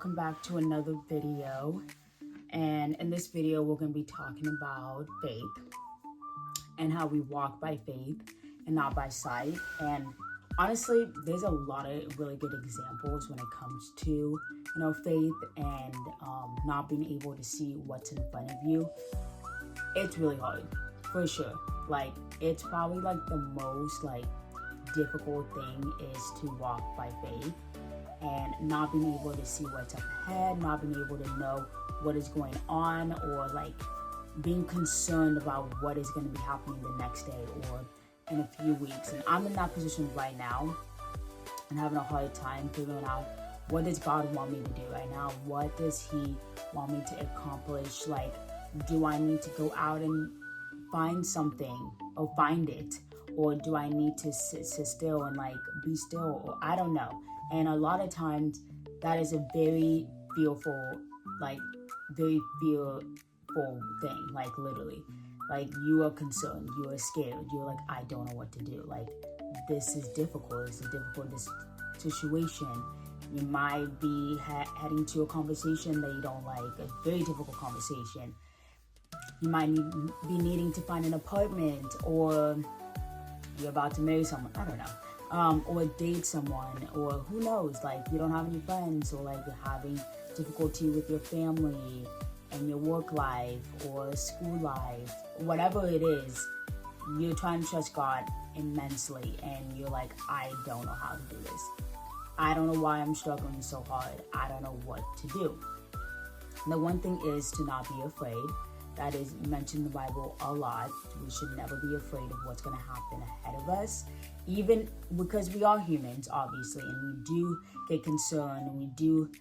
welcome back to another video. And in this video, we're going to be talking about faith and how we walk by faith and not by sight. And honestly, there's a lot of really good examples when it comes to, faith and not being able to see what's in front of you. It's really hard, for sure. Like, it's probably like the most difficult thing is to walk by faith and not being able to see what's up ahead, not being able to know what is going on, or being concerned about what is going to be happening the next day or in a few weeks. And I'm in that position right now and having a hard time figuring out, what does God want me to do right now? What does He want me to accomplish? Do I need to go out and find something or find it? Or do I need to sit still and be still? Or I don't know. And a lot of times that is a very fearful thing, literally. You are concerned, you are scared, you're I don't know what to do. This is difficult, it's a difficult situation. You might be heading to a conversation that you don't like, a very difficult conversation. You might be needing to find an apartment, or you're about to marry someone, I don't know, or date someone, or who knows, you don't have any friends, or you're having difficulty with your family and your work life or school life, whatever it is, you're trying to trust God immensely, and you're I don't know how to do this. I don't know why I'm struggling so hard. I don't know what to do. The one thing is to not be afraid. That is mentioned in the Bible a lot. We should never be afraid of what's going to happen ahead of us, even because we are humans, obviously, and we do get concerned, and we do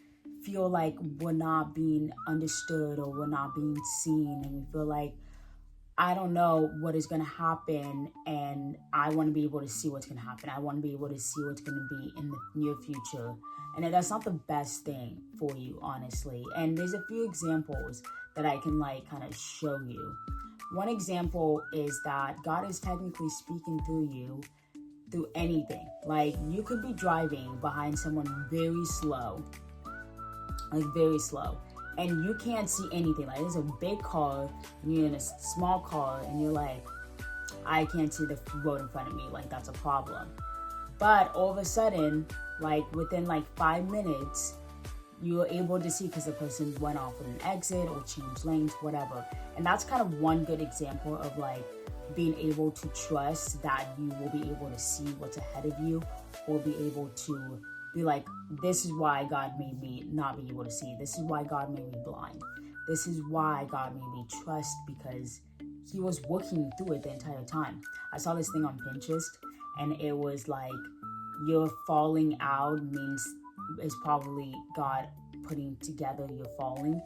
feel like we're not being understood or we're not being seen, and we feel I don't know what is going to happen, and I want to be able to see what's going to happen. I want to be able to see what's going to be in the near future. And that's not the best thing for you, honestly. And there's a few examples that I can kind of show you. One example is that God is technically speaking through you through anything. You could be driving behind someone very slow, and you can't see anything. There's a big car and you're in a small car, and you're I can't see the road in front of me. That's a problem. But all of a sudden, within 5 minutes, you're able to see because the person went off with an exit or changed lanes, whatever. And that's kind of one good example of being able to trust that you will be able to see what's ahead of you, or be able to be this is why God made me not be able to see. This is why God made me blind. This is why God made me trust, because He was working through it the entire time. I saw this thing on Pinterest, and it was you're falling out means it's probably God putting together your falling.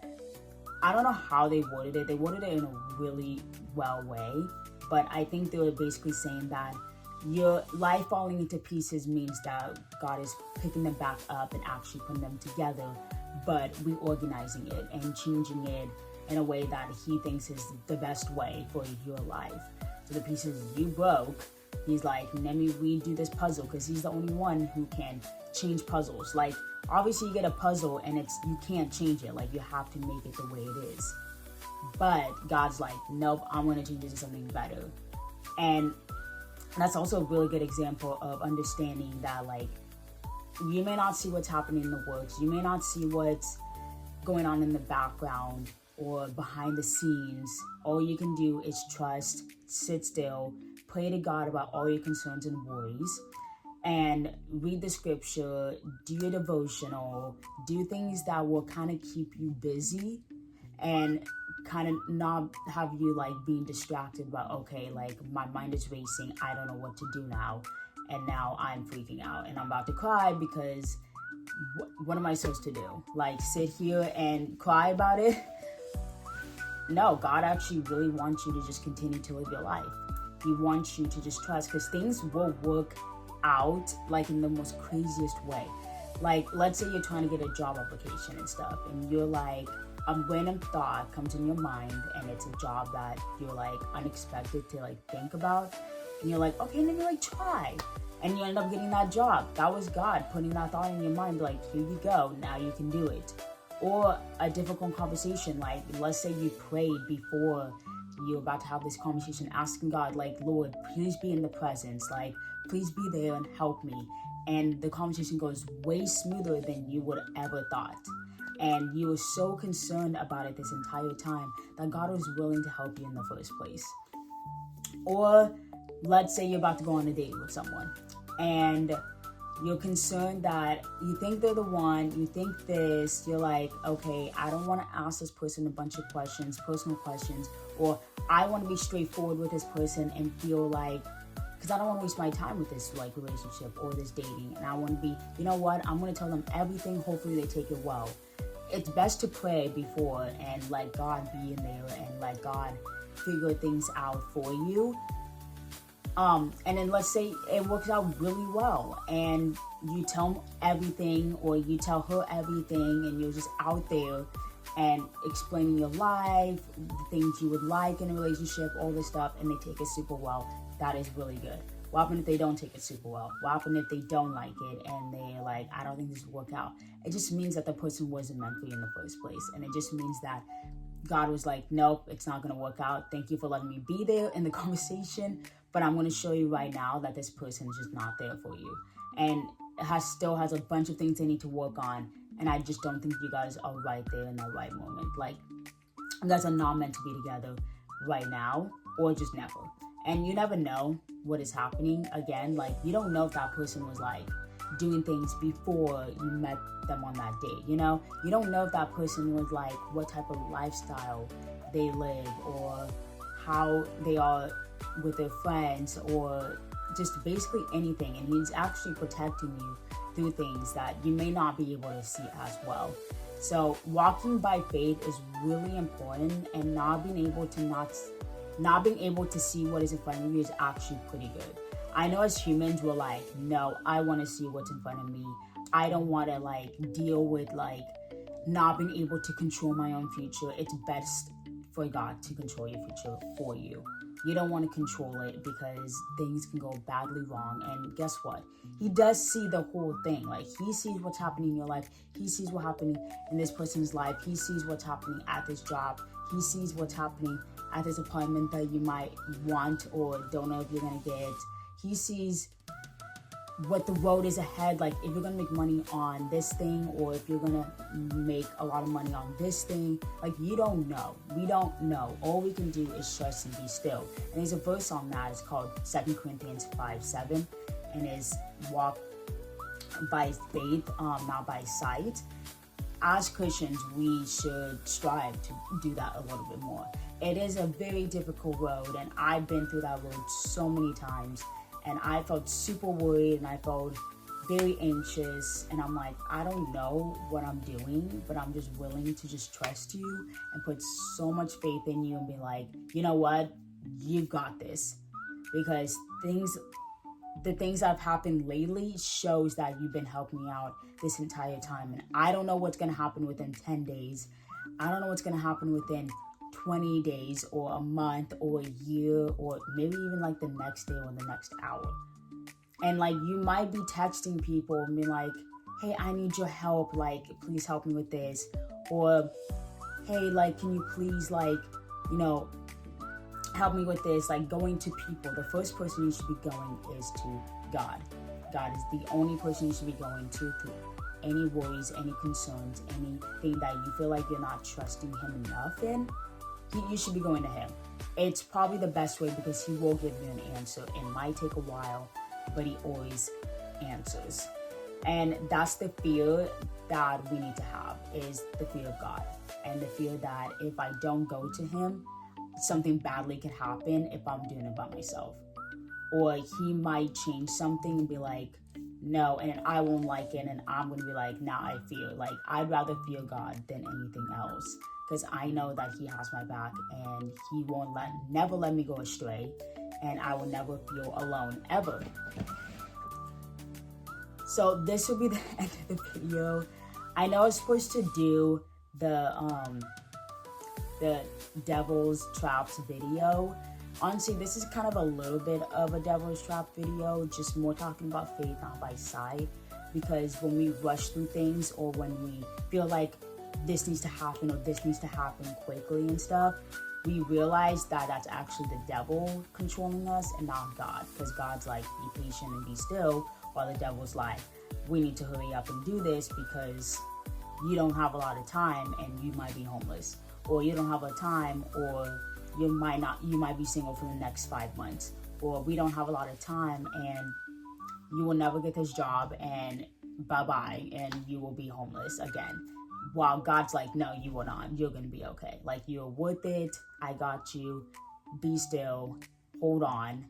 I don't know how they worded it. They worded it in a really well way, but I think they were basically saying that your life falling into pieces means that God is picking them back up and actually putting them together, but reorganizing it and changing it in a way that He thinks is the best way for your life. So the pieces you broke, He's let me redo this puzzle, because He's the only one who can change puzzles. Obviously you get a puzzle and you can't change it. You have to make it the way it is. But God's nope, I'm going to change it to something better. And that's also a really good example of understanding that you may not see what's happening in the works. You may not see what's going on in the background or behind the scenes. All you can do is trust, sit still, pray to God about all your concerns and worries, and read the scripture, do your devotional, do things that will kind of keep you busy and kind of not have you being distracted about, okay, my mind is racing, I don't know what to do now, and now I'm freaking out and I'm about to cry because what am I supposed to do? Sit here and cry about it? No, God actually really wants you to just continue to live your life. He wants you to just trust, because things will work out in the most craziest way. Let's say you're trying to get a job application and stuff, and you're a random thought comes in your mind, and it's a job that you're unexpected to think about, and you're okay, and then you try, and you end up getting that job. That was God putting that thought in your mind, here you go, now you can do it. Or a difficult conversation, like let's say you prayed before you're about to have this conversation, asking God, like, Lord, please be in the presence, like, please be there and help me. And the conversation goes way smoother than you would ever thought. And you were so concerned about it this entire time that God was willing to help you in the first place. Or let's say you're about to go on a date with someone and you're concerned that you think they're the one, you think this, you're like, okay, I don't want to ask this person a bunch of questions, personal questions, or I want to be straightforward with this person and feel like, because I don't want to waste my time with this like relationship or this dating, and I want to be, you know what, I'm going to tell them everything, hopefully they take it well. It's best to pray before and let God be in there and let God figure things out for you. And then let's say it works out really well and you tell them everything, or you tell her everything, and you're just out there and explaining your life, the things you would like in a relationship, all this stuff, and they take it super well. That is really good. What happens if they don't take it super well? What happens if they don't like it and they're like, I don't think this will work out? It just means that the person wasn't meant for you in the first place. And it just means that God was like, nope, it's not going to work out. Thank you for letting me be there in the conversation, but I'm going to show you right now that this person is just not there for you. And it still has a bunch of things they need to work on. And I just don't think you guys are right there in that right moment. Like, you guys are not meant to be together right now, or just never. And you never know what is happening. Again, like, you don't know if that person was like doing things before you met them on that date, you know? You don't know if that person was like, what type of lifestyle they live, or how they are with their friends, or just basically anything. And he's actually protecting you through things that you may not be able to see as well. So walking by faith is really important, and not being able to see what is in front of you is actually pretty good. I know as humans we're like, no, I want to see what's in front of me. I don't want to like deal with like not being able to control my own future. It's best for God to control your future for you. You don't want to control it, because things can go badly wrong. And guess what? He does see the whole thing. Like, he sees what's happening in your life. He sees what's happening in this person's life. He sees what's happening at this job. He sees what's happening at this apartment that you might want or don't know if you're going to get. He sees what the road is ahead, like if you're gonna make money on this thing, or if you're gonna make a lot of money on this thing. Like, you don't know. We don't know. All we can do is trust and be still. And there's a verse on that. It's called 2 Corinthians 5:7, and is walk by faith, not by sight. As Christians, we should strive to do that a little bit more. It is a very difficult road, and I've been through that road so many times. And I felt super worried, and I felt very anxious. And I'm like, I don't know what I'm doing, but I'm just willing to just trust you and put so much faith in you and be like, you know what? You've got this. Because the things that have happened lately shows that you've been helping me out this entire time. And I don't know what's going to happen within 10 days. I don't know what's going to happen within 20 days or a month or a year, or maybe even like the next day or the next hour. And like, you might be texting people and be like, hey, I need your help, like, please help me with this. Or, hey, like, can you please, like, you know, help me with this? Like, going to people, the first person you should be going is to God. God is the only person you should be going to through any worries, any concerns, anything that you feel like you're not trusting him enough in. You should be going to him. It's probably the best way, because he will give you an answer. It might take a while, but he always answers. And that's the fear that we need to have, is the fear of God. And the fear that if I don't go to him, something badly could happen if I'm doing it by myself. Or he might change something and be like, no, and I won't like it, and I'm going to be like, nah, I fear. Like, I'd rather fear God than anything else, because I know that he has my back, and he won't never let me go astray, and I will never feel alone, ever. So this will be the end of the video. I know I was supposed to do the Devil's Traps video. Honestly, this is kind of a little bit of a Devil's Trap video, just more talking about faith, not by sight. Because when we rush through things, or when we feel like this needs to happen or this needs to happen quickly and stuff, we realize that that's actually the devil controlling us and not God. Because God's like, be patient and be still, while the devil's like, we need to hurry up and do this because you don't have a lot of time and you might be homeless, or you don't have a time, or you might be single for the next 5 months, or we don't have a lot of time and you will never get this job and bye-bye and you will be homeless again. While God's like, no, you will not. You're going to be okay. Like, you're worth it. I got you. Be still. Hold on.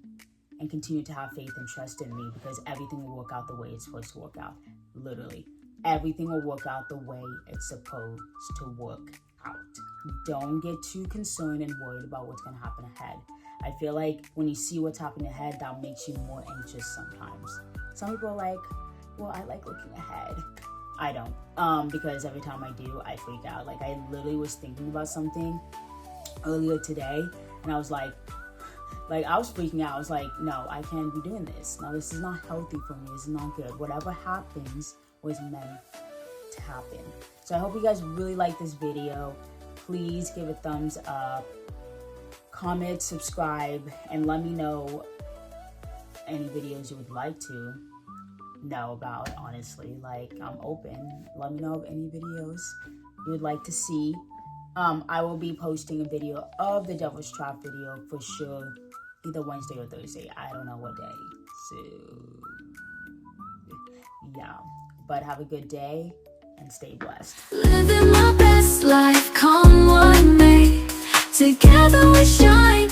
And continue to have faith and trust in me, because everything will work out the way it's supposed to work out. Literally. Everything will work out the way it's supposed to work out. Don't get too concerned and worried about what's going to happen ahead. I feel like when you see what's happening ahead, that makes you more anxious sometimes. Some people are like, well, I like looking ahead. I don't, because every time I do, I freak out. Like, I literally was thinking about something earlier today, and I was like, I was freaking out. I was like, no, I can't be doing this. No, this is not healthy for me. This is not good. Whatever happens was meant to happen. So I hope you guys really like this video. Please give a thumbs up, comment, subscribe, and let me know any videos you would like to know about. Honestly, like, I'm open. Let me know of any videos you would like to see. I will be posting a video of the Devil's Trap video for sure, either Wednesday or Thursday. I don't know what day. So yeah, but have a good day and stay blessed. Living my best life, come what may. Together we shine.